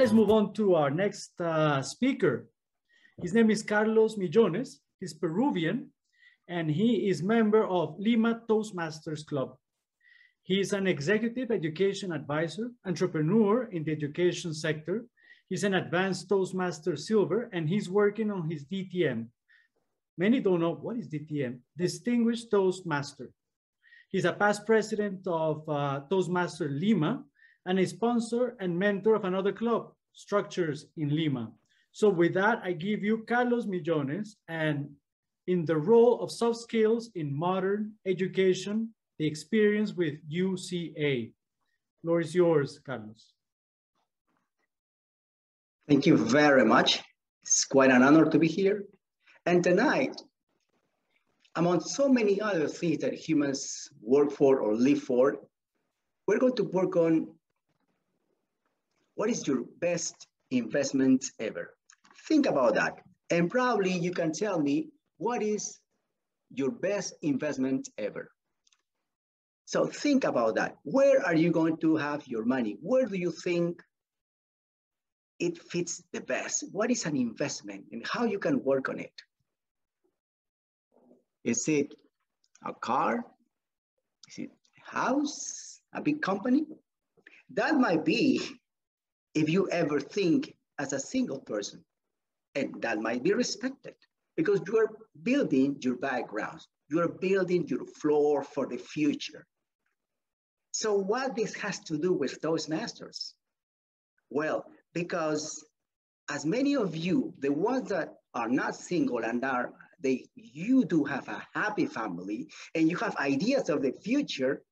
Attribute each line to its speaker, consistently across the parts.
Speaker 1: let's move on to our next speaker. His name is Carlos Millones. He's Peruvian, and he is member of Lima Toastmasters Club. He is an executive education advisor, entrepreneur in the education sector. He's an advanced Toastmaster Silver, and he's working on his DTM. Many don't know what is DTM, Distinguished Toastmaster. He's a past president of Toastmaster Lima and a sponsor and mentor of another club, Structures in Lima. So with that, I give you Carlos Millones, and in the role of soft skills in modern education, the experience with UCA. Floor is yours, Carlos.
Speaker 2: Thank you very much. It's quite an honor to be here. And tonight, among so many other things that humans work for or live for, we're going to work on what is your best investment ever. Think about that. And probably you can tell me what is your best investment ever. So think about that. Where are you going to have your money? Where do you think it fits the best? What is an investment and how you can work on it? Is it a car? Is it a house? A big company? That might be if you ever think as a single person, and that might be respected because you are building your background. You are building your floor for the future. So what this has to do with Toastmasters? Well, because as many of you, the ones that are not single and you do have a happy family and you have ideas of the future,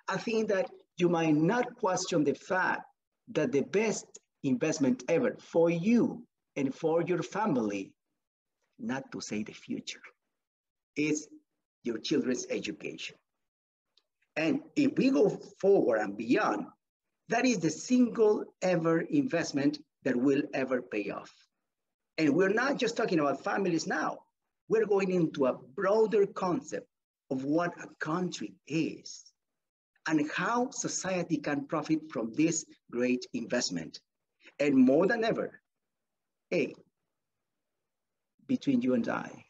Speaker 2: I think that you might not question the fact that the best investment ever for you and for your family, not to say the future, is your children's education. And if we go forward and beyond, that is the single ever investment that will ever pay off. And we're not just talking about families now. We're going into a broader concept of what a country is and how society can profit from this great investment. And more than ever, hey, between you and I,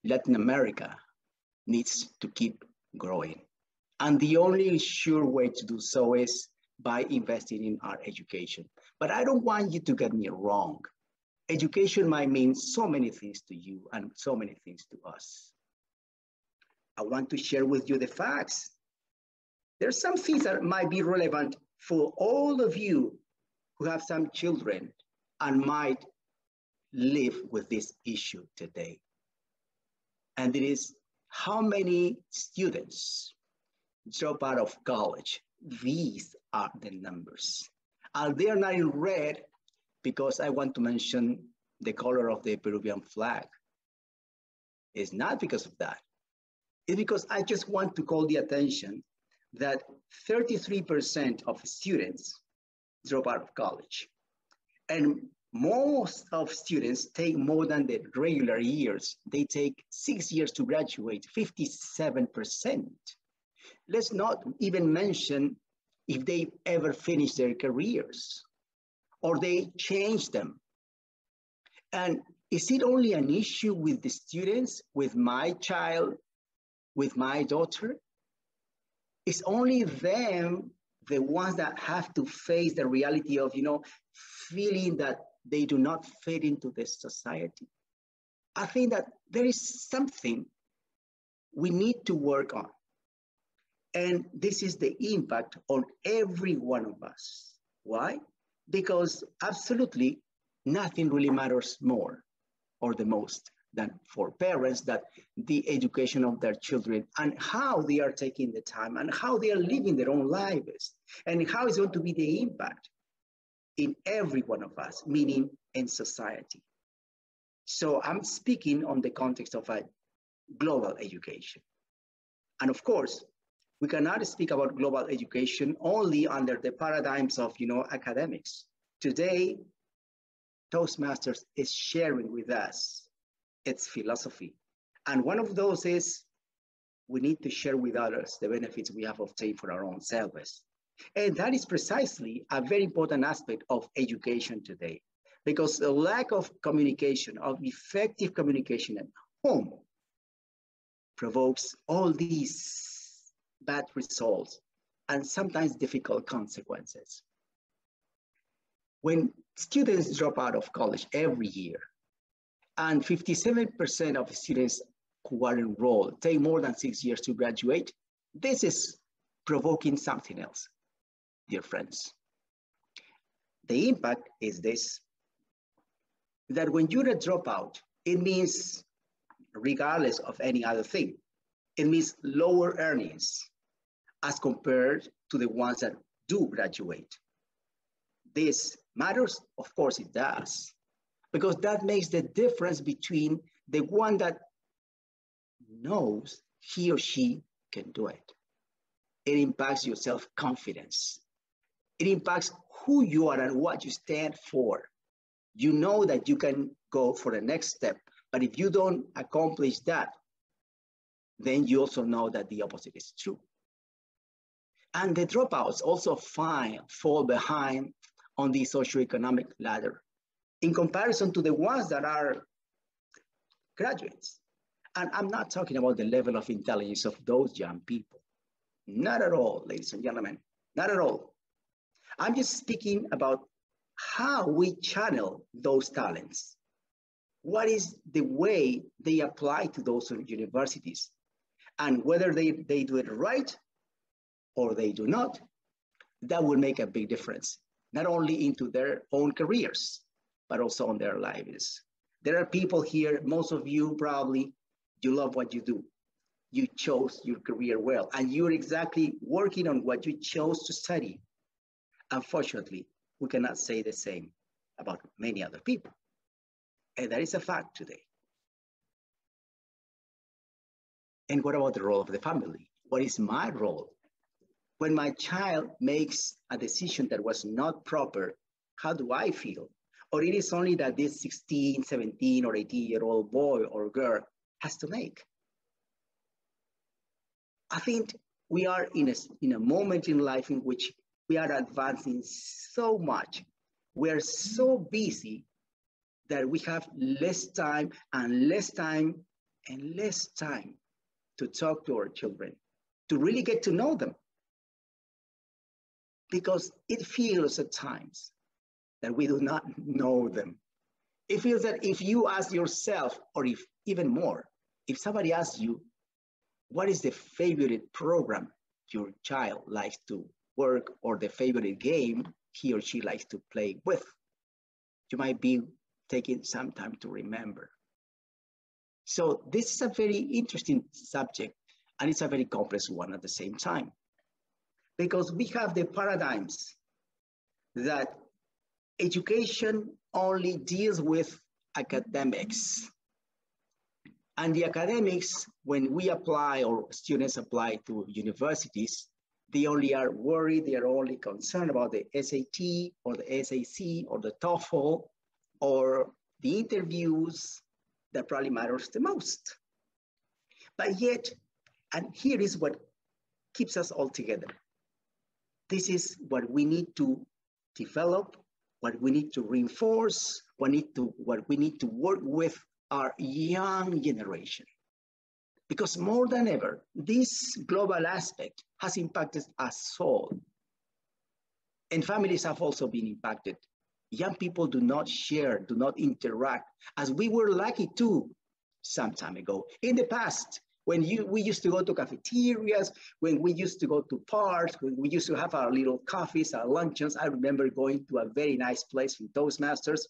Speaker 2: Latin America needs to keep growing. And the only sure way to do so is by investing in our education. But I don't want you to get me wrong. Education might mean so many things to you and so many things to us. I want to share with you the facts. There's some things that might be relevant for all of you who have some children and might live with this issue today. And it is how many students drop out of college. These are the numbers. And they are not in red because I want to mention the color of the Peruvian flag. It's not because of that. It's because I just want to call the attention that 33% of students drop out of college. And most of students take more than the regular years. They take 6 years to graduate, 57%. Let's not even mention if they ever finish their careers or they change them. And is it only an issue with the students, with my child, with my daughter? It's only them, the ones that have to face the reality of, feeling that they do not fit into this society. I think that there is something we need to work on. And this is the impact on every one of us. Why? Because absolutely nothing really matters more or the most than for parents that the education of their children and how they are taking the time and how they are living their own lives and how it's going to be the impact in every one of us, meaning in society. So I'm speaking on the context of a global education. And of course, we cannot speak about global education only under the paradigms of, academics. Today, Toastmasters is sharing with us its philosophy. And one of those is we need to share with others the benefits we have obtained for our own selves. And that is precisely a very important aspect of education today, because the lack of communication, of effective communication at home, provokes all these bad results and sometimes difficult consequences. When students drop out of college every year, and 57% of students who are enrolled take more than 6 years to graduate, this is provoking something else, dear friends. The impact is this, that when you're a dropout, it means, regardless of any other thing, it means lower earnings as compared to the ones that do graduate. This matters? Of course it does, because that makes the difference between the one that knows he or she can do it. It impacts your self-confidence. It impacts who you are and what you stand for. You know that you can go for the next step, but if you don't accomplish that, then you also know that the opposite is true. And the dropouts also fall behind on the socioeconomic ladder in comparison to the ones that are graduates. And I'm not talking about the level of intelligence of those young people. Not at all, ladies and gentlemen, not at all. I'm just speaking about how we channel those talents. What is the way they apply to those universities? And whether they do it right or they do not, that will make a big difference, not only into their own careers, but also on their lives. There are people here, most of you probably, you love what you do. You chose your career well, and you're exactly working on what you chose to study. Unfortunately, we cannot say the same about many other people. And that is a fact today. And what about the role of the family? What is my role? When my child makes a decision that was not proper, how do I feel? Or it is only that this 16, 17, or 18-year-old boy or girl has to make? I think we are in a moment in life in which we are advancing so much. We are so busy that we have less time and less time and less time to talk to our children, to really get to know them. Because it feels at times that we do not know them. It feels that if you ask yourself, or if even more, if somebody asks you, what is the favorite program your child likes to work, or the favorite game he or she likes to play with, you might be taking some time to remember. So this is a very interesting subject, and it's a very complex one at the same time, because we have the paradigms that education only deals with academics. And the academics, when we apply or students apply to universities, they only are worried, they are only concerned about the SAT or the SAC or the TOEFL or the interviews that probably matters the most. But yet, and here is what keeps us all together. This is what we need to develop, what we need to reinforce, what we need to work with our young generation. Because more than ever, this global aspect has impacted us all. And families have also been impacted. Young people do not share, do not interact, as we were lucky to some time ago. In the past, when we used to go to cafeterias, when we used to go to parks, when we used to have our little coffees, our luncheons. I remember going to a very nice place from Toastmasters.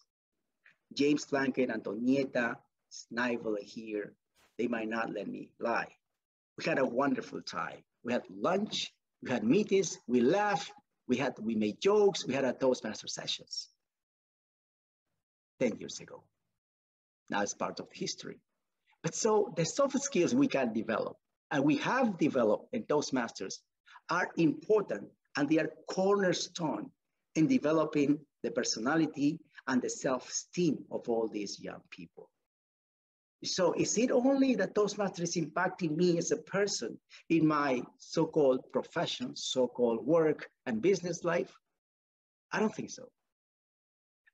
Speaker 2: James Blanket, Antonieta, Snivel here, they might not let me lie. We had a wonderful time. We had lunch, we had meetings, we laughed, we made jokes, we had our Toastmaster sessions. 10 years ago. Now it's part of history. But so the soft skills we can develop, and we have developed in Toastmasters, are important, and they are cornerstone in developing the personality and the self-esteem of all these young people. So is it only that Toastmasters is impacting me as a person in my so-called profession, so-called work and business life? I don't think so.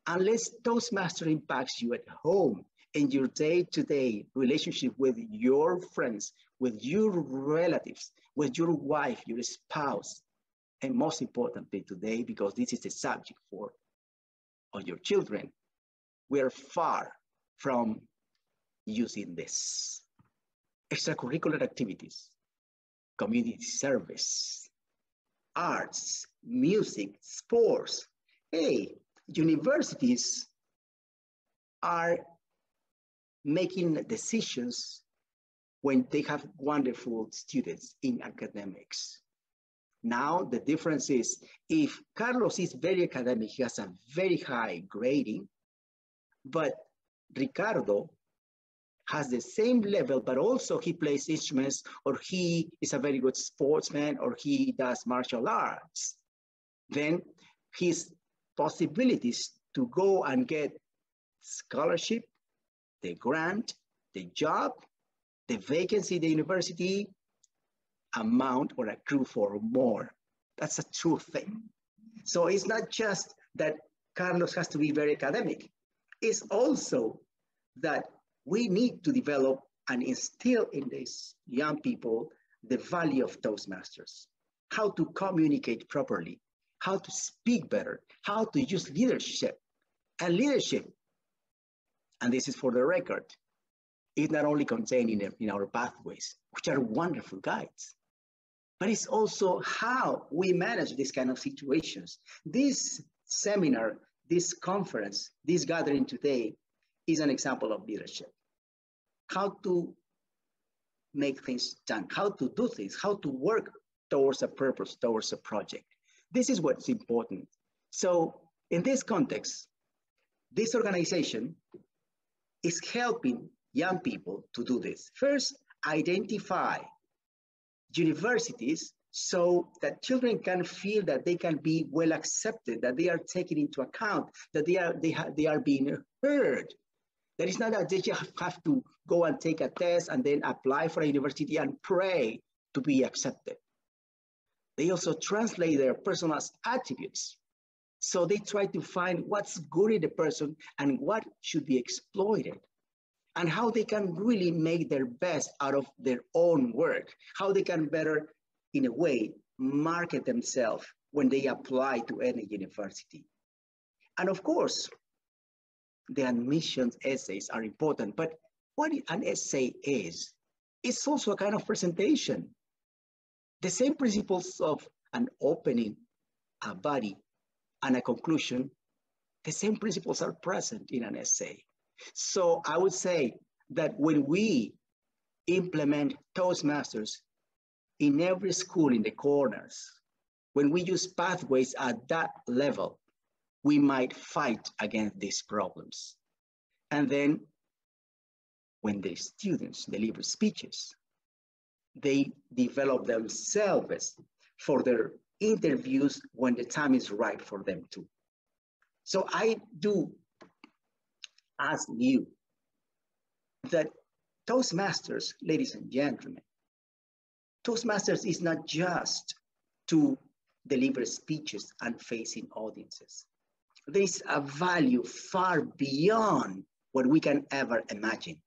Speaker 2: Unless Toastmaster impacts you at home in your day-to-day relationship with your friends, with your relatives, with your wife, your spouse, and most importantly today, because this is the subject for on your children, we are far from using this. Extracurricular activities, community service, arts, music, sports. Hey, universities are making decisions when they have wonderful students in academics. Now, the difference is if Carlos is very academic, he has a very high grading, but Ricardo has the same level, but also he plays instruments, or he is a very good sportsman, or he does martial arts, then his possibilities to go and get scholarship, the grant, the job, the vacancy, the university, amount or accrue for more. That's a true thing. So it's not just that Carlos has to be very academic. It's also that we need to develop and instill in these young people the value of Toastmasters, how to communicate properly, how to speak better, how to use leadership. And leadership, and this is for the record, is not only contained in our pathways, which are wonderful guides, but it's also how we manage these kind of situations. This seminar, this conference, this gathering today is an example of leadership. How to make things done, how to do things, how to work towards a purpose, towards a project. This is what's important. So in this context, this organization is helping young people to do this. First, identify universities so that children can feel that they can be well accepted, that they are taken into account, that they are being heard. That it's not that they just have to go and take a test and then apply for a university and pray to be accepted. They also translate their personal attributes. So they try to find what's good in the person and what should be exploited, and how they can really make their best out of their own work, how they can better, in a way, market themselves when they apply to any university. And of course, the admissions essays are important, but what an essay is, it's also a kind of presentation. The same principles of an opening, a body, and a conclusion, the same principles are present in an essay. So I would say that when we implement Toastmasters in every school in the corners, when we use pathways at that level, we might fight against these problems. And then when the students deliver speeches, they develop themselves for their interviews when the time is right for them too. So I do ask you that Toastmasters, ladies and gentlemen, Toastmasters is not just to deliver speeches and facing audiences. There is a value far beyond what we can ever imagine.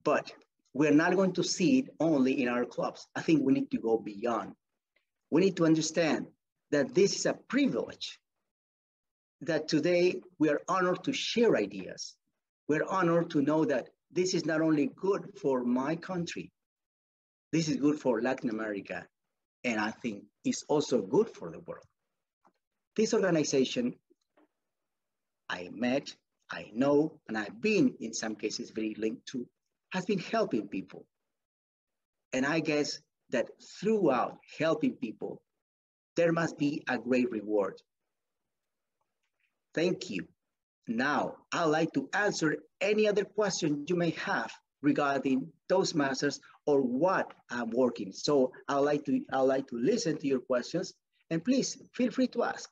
Speaker 2: But we're not going to see it only in our clubs. I think we need to go beyond. We need to understand that this is a privilege, that today we are honored to share ideas. We're honored to know that this is not only good for my country, this is good for Latin America, and I think it's also good for the world. This organization I met, I know, and I've been in some cases very linked to, has been helping people. And I guess that throughout helping people, there must be a great reward. Thank you. Now, I'd like to answer any other question you may have regarding Toastmasters or what I'm working. So I'd like to listen to your questions, and please feel free to ask.